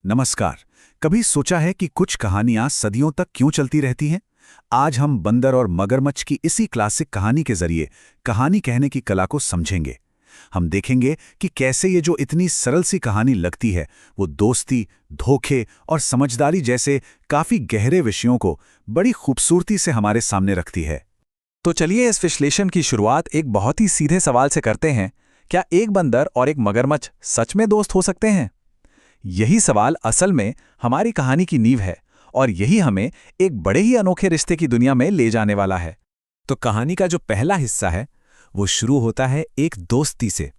नमस्कार। कभी सोचा है कि कुछ कहानियां सदियों तक क्यों चलती रहती हैं? आज हम बंदर और मगरमच्छ की इसी क्लासिक कहानी के जरिए कहानी कहने की कला को समझेंगे। हम देखेंगे कि कैसे ये जो इतनी सरल सी कहानी लगती है, वो दोस्ती, धोखे और समझदारी जैसे काफी गहरे विषयों को बड़ी खूबसूरती से हमारे सामने रखती है। तो चलिए इस विश्लेषण की शुरुआत एक बहुत ही सीधे सवाल से करते हैं। क्या एक बंदर और एक मगरमच्छ सच में दोस्त हो सकते हैं? यही सवाल असल में हमारी कहानी की नींव है और यही हमें एक बड़े ही अनोखे रिश्ते की दुनिया में ले जाने वाला है। तो कहानी का जो पहला हिस्सा है वो शुरू होता है एक दोस्ती से।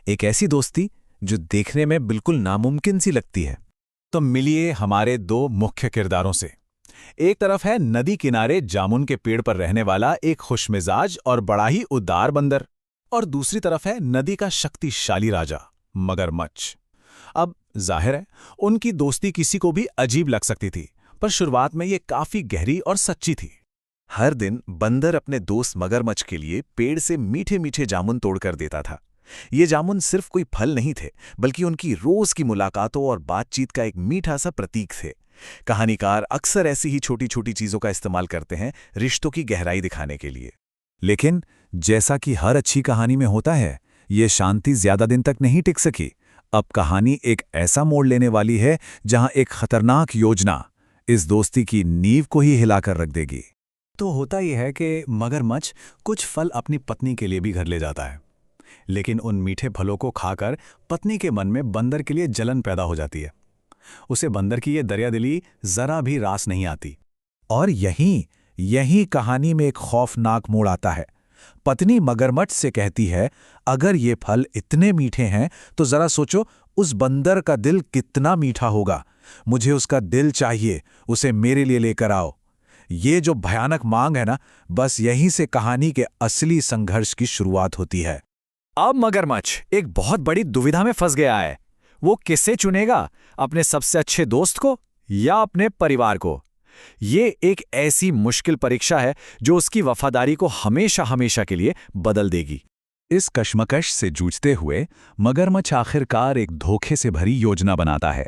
एक ऐसी दोस्ती जो देखने में बिल्कुल नामुमकिन सी लगती है। तो मिलिए हमारे दो मुख्य किरदारों से। एक तरफ है नदी किनारे जामुन के पेड़ पर रहने वाला एक खुशमिजाज और बड़ा ही उदार बंदर, और दूसरी तरफ है नदी का शक्तिशाली राजा मगरमच्छ। अब जाहिर है उनकी दोस्ती किसी को भी अजीब लग सकती थी, पर शुरुआत में ये काफी गहरी और सच्ची थी। हर दिन बंदर अपने दोस्त मगरमच्छ के लिए पेड़ से मीठे मीठे जामुन तोड़कर देता था। ये जामुन सिर्फ कोई फल नहीं थे, बल्कि उनकी रोज की मुलाकातों और बातचीत का एक मीठा सा प्रतीक थे। कहानीकार अक्सर ऐसी ही छोटी छोटी चीजों का इस्तेमाल करते हैं रिश्तों की गहराई दिखाने के लिए। लेकिन जैसा कि हर अच्छी कहानी में होता है, ये शांति ज्यादा दिन तक नहीं टिक सकी। अब कहानी एक ऐसा मोड़ लेने वाली है जहां एक खतरनाक योजना इस दोस्ती की नींव को ही हिलाकर रख देगी। तो होता यह है कि मगरमच्छ कुछ फल अपनी पत्नी के लिए भी घर ले जाता है, लेकिन उन मीठे फलों को खाकर पत्नी के मन में बंदर के लिए जलन पैदा हो जाती है। उसे बंदर की ये दरियादिली जरा भी रास नहीं आती। और यही कहानी में एक खौफनाक मोड़ आता है। पत्नी मगरमच्छ से कहती है, अगर ये फल इतने मीठे हैं तो जरा सोचो उस बंदर का दिल कितना मीठा होगा। मुझे उसका दिल चाहिए, उसे मेरे लिए लेकर आओ। ये जो भयानक मांग है ना, बस यहीं से कहानी के असली संघर्ष की शुरुआत होती है। अब मगरमच्छ एक बहुत बड़ी दुविधा में फंस गया है। वो किसे चुनेगा, अपने सबसे अच्छे दोस्त को या अपने परिवार को? ये एक ऐसी मुश्किल परीक्षा है जो उसकी वफादारी को हमेशा हमेशा के लिए बदल देगी। इस कश्मकश से जूझते हुए मगरमच्छ आखिरकार एक धोखे से भरी योजना बनाता है।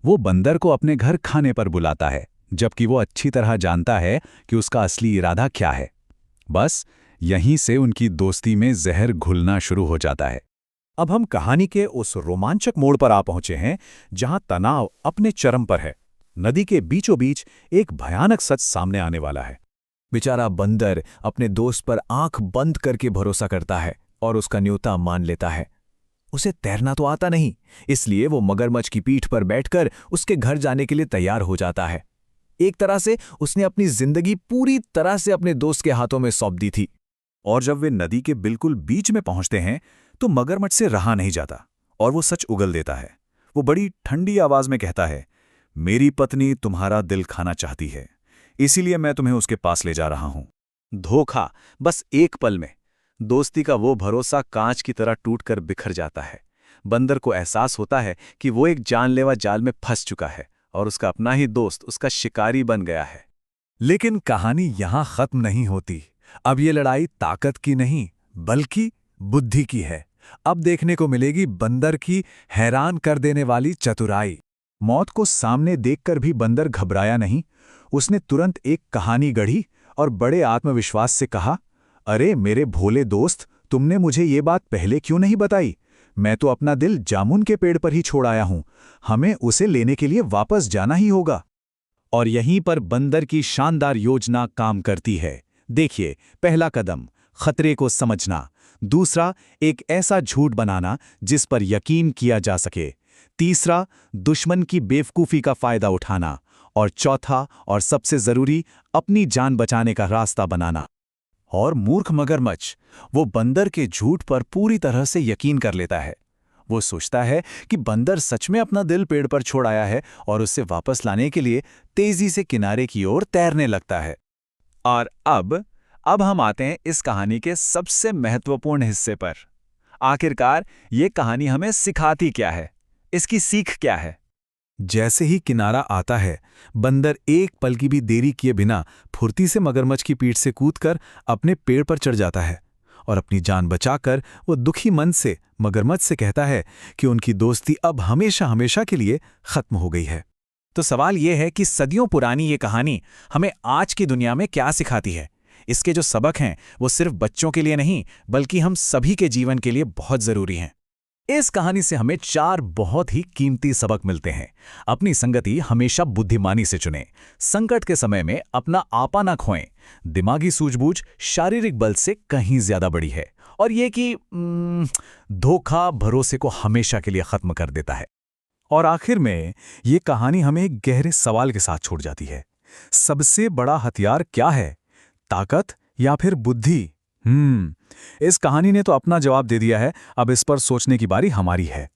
वो बंदर को अपने घर खाने पर बुलाता है, जबकि वो अच्छी तरह जानता है कि उसका असली इरादा क्या है। बस यहीं से उनकी दोस्ती में जहर घुलना शुरू हो जाता है। अब हम कहानी के उस रोमांचक मोड़ पर आ पहुंचे हैं जहां तनाव अपने चरम पर है। नदी के बीचों बीच एक भयानक सच सामने आने वाला है। बेचारा बंदर अपने दोस्त पर आंख बंद करके भरोसा करता है और उसका न्योता मान लेता है। उसे तैरना तो आता नहीं, इसलिए वो मगरमच्छ की पीठ पर बैठकर उसके घर जाने के लिए तैयार हो जाता है। एक तरह से उसने अपनी जिंदगी पूरी तरह से अपने दोस्त के हाथों में सौंप दी थी। और जब वे नदी के बिल्कुल बीच में पहुंचते हैं तो मगरमच्छ से रहा नहीं जाता और वो सच उगल देता है। वो बड़ी ठंडी आवाज में कहता है, मेरी पत्नी तुम्हारा दिल खाना चाहती है, इसीलिए मैं तुम्हें उसके पास ले जा रहा हूं। धोखा बस एक पल में। दोस्ती का वो भरोसा कांच की तरह टूटकर बिखर जाता है। बंदर को एहसास होता है कि वो एक जानलेवा जाल में फंस चुका है और उसका अपना ही दोस्त उसका शिकारी बन गया है। लेकिन कहानी यहां खत्म नहीं होती। अब ये लड़ाई ताकत की नहीं, बल्कि बुद्धि की है। अब देखने को मिलेगी बंदर की हैरान कर देने वाली चतुराई। मौत को सामने देखकर भी बंदर घबराया नहीं। उसने तुरंत एक कहानी गढ़ी और बड़े आत्मविश्वास से कहा, अरे मेरे भोले दोस्त, तुमने मुझे ये बात पहले क्यों नहीं बताई? मैं तो अपना दिल जामुन के पेड़ पर ही छोड़ आया हूं। हमें उसे लेने के लिए वापस जाना ही होगा। और यहीं पर बंदर की शानदार योजना काम करती है। देखिए, पहला कदम खतरे को समझना, दूसरा एक ऐसा झूठ बनाना जिस पर यकीन किया जा सके, तीसरा दुश्मन की बेवकूफ़ी का फायदा उठाना, और चौथा और सबसे जरूरी अपनी जान बचाने का रास्ता बनाना। और मूर्ख मगरमच्छ वो बंदर के झूठ पर पूरी तरह से यकीन कर लेता है। वो सोचता है कि बंदर सच में अपना दिल पेड़ पर छोड़ आया है और उसे वापस लाने के लिए तेजी से किनारे की ओर तैरने लगता है। और अब हम आते हैं इस कहानी के सबसे महत्वपूर्ण हिस्से पर। आखिरकार ये कहानी हमें सिखाती क्या है, इसकी सीख क्या है? जैसे ही किनारा आता है, बंदर एक पल की भी देरी किए बिना फुर्ती से मगरमच्छ की पीठ से कूदकर अपने पेड़ पर चढ़ जाता है और अपनी जान बचाकर वो दुखी मन से मगरमच्छ से कहता है कि उनकी दोस्ती अब हमेशा हमेशा के लिए खत्म हो गई है। तो सवाल ये है कि सदियों पुरानी ये कहानी हमें आज की दुनिया में क्या सिखाती है। इसके जो सबक हैं वो सिर्फ बच्चों के लिए नहीं बल्कि हम सभी के जीवन के लिए बहुत जरूरी हैं। इस कहानी से हमें 4 बहुत ही कीमती सबक मिलते हैं। अपनी संगति हमेशा बुद्धिमानी से चुनें, संकट के समय में अपना आपा ना खोएं, दिमागी सूझबूझ शारीरिक बल से कहीं ज्यादा बड़ी है, और ये कि धोखा भरोसे को हमेशा के लिए खत्म कर देता है। और आखिर में ये कहानी हमें एक गहरे सवाल के साथ छोड़ जाती है। सबसे बड़ा हथियार क्या है, ताकत या फिर बुद्धि? इस कहानी ने तो अपना जवाब दे दिया है। अब इस पर सोचने की बारी हमारी है।